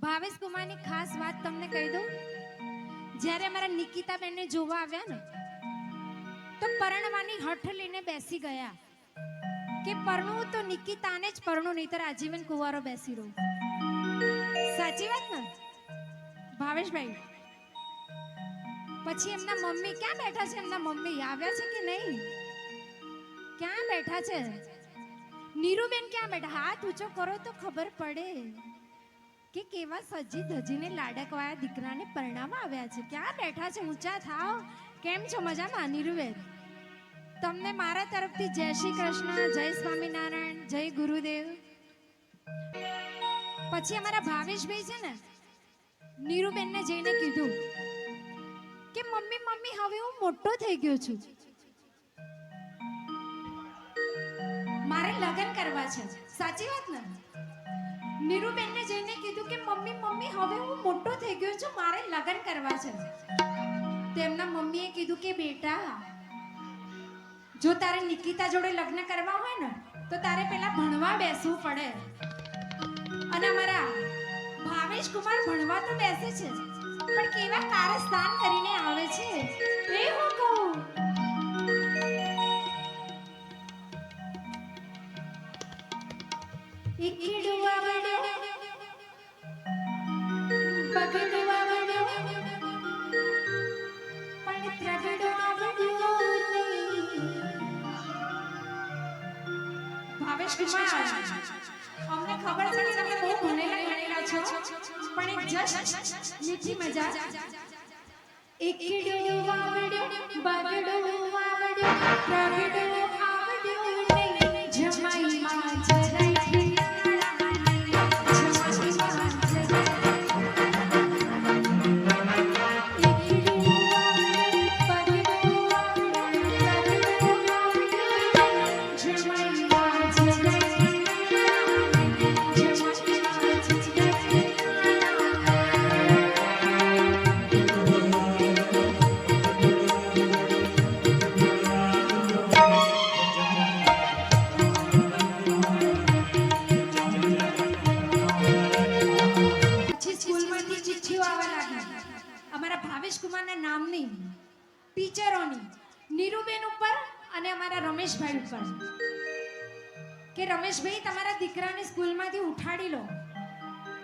ભાવેશ કુમારની ખાસ વાત તમને કહી દઉં. જ્યારે અમારા નિકિતાબેનને જોવા આવ્યા ને તો પરણવાની હઠ લઈને બેસી ગયા કે પરણવું તો નિકિતાને જ પરણું, નહીતર આજીવન કુંવારો બેસી રહું. સાચી વાત ને ભાવેશભાઈ? પછી એમના મમ્મી ક્યાં બેઠા છે? એમના મમ્મી આવ્યા છે કે નહીં? ક્યાં બેઠા છે? નીરુબેન ક્યાં બેઠા? હાથ ઊંચો કરો તો ખબર પડે કે કેવા સજી ધજીને લાડકવાયા દીકરાને પરણાવવા આવ્યા છે. ક્યાં બેઠા છે? ઊંચા થાવ. કેમ છો? મજામાં નીરુબેન? તમને મારા તરફથી જય શ્રી કૃષ્ણ, જય સ્વામિનારાયણ, જય ગુરુદેવ. પછી અમારા ભાવેશભાઈ છે ને નીરુબેનને જઈને કીધું કે મમ્મી મમ્મી હવે હું મોટો થઈ ગયો છું, મારે લગ્ન કરવા છે. સાચી વાત ને? નીરુબેનને જઈને કીધું કે મમ્મી મમ્મી હવે હું મોટો થઈ ગયો છું, મારે લગ્ન કરવા છે. તેમના મમ્મીએ કીધું કે બેટા, જો તારે નિકિતા જોડે લગ્ન કરવા હોય ને તો તારે પેલા ભણવા બેસવું પડે. અને અમારા ભાવેશ કુમાર ભણવા તો બેસે છે પણ કેવા કારસ્તાન કરીને આવે છે એ હું કહું. એકડું આવડ્યો બગડું આવડ્યો પણ ત્રગડું આવડ્યો નહીં. ભાવેશ કુમાર, અમને ખબર છે કે તમે બહુ ભણેલા છો પણ એક જસ્ટ મીઠી મજા. એકડું આવડ્યો બગડું આવડ્યો ત્રગડું આવડ્યો નહીં. જમાઈમાં જરાય નામની ટીચરોની નીરુબેન ઉપર અને અમારા રમેશભાઈ ઉપર કે રમેશભાઈ તમારા દીકરાને સ્કૂલમાંથી ઉઠાડી લો,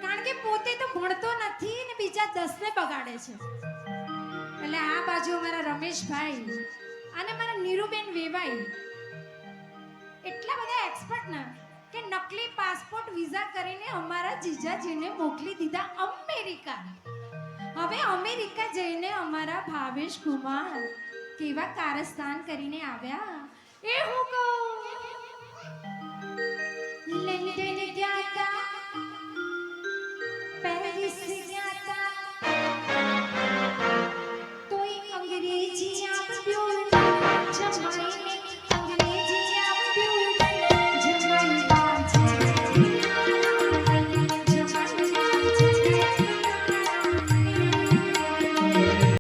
કારણ કે પોતે તો ભણતો નથી ને બીજા 10 ને બગાડે છે. એટલે આ બાજુ અમારા રમેશભાઈ અને મારા નીરુબેન વેવાઈ એટલા બધા એક્સપર્ટ ના કે નકલી પાસપોર્ટ વિઝા કરીને અમારા જીજાજીને મોકલી દીધા અમેરિકા. હવે અમેરિકા જઈને અમારા ભાવેશ કુમાર કેવા કારસ્તાન કરીને આવ્યા એ હું કહું.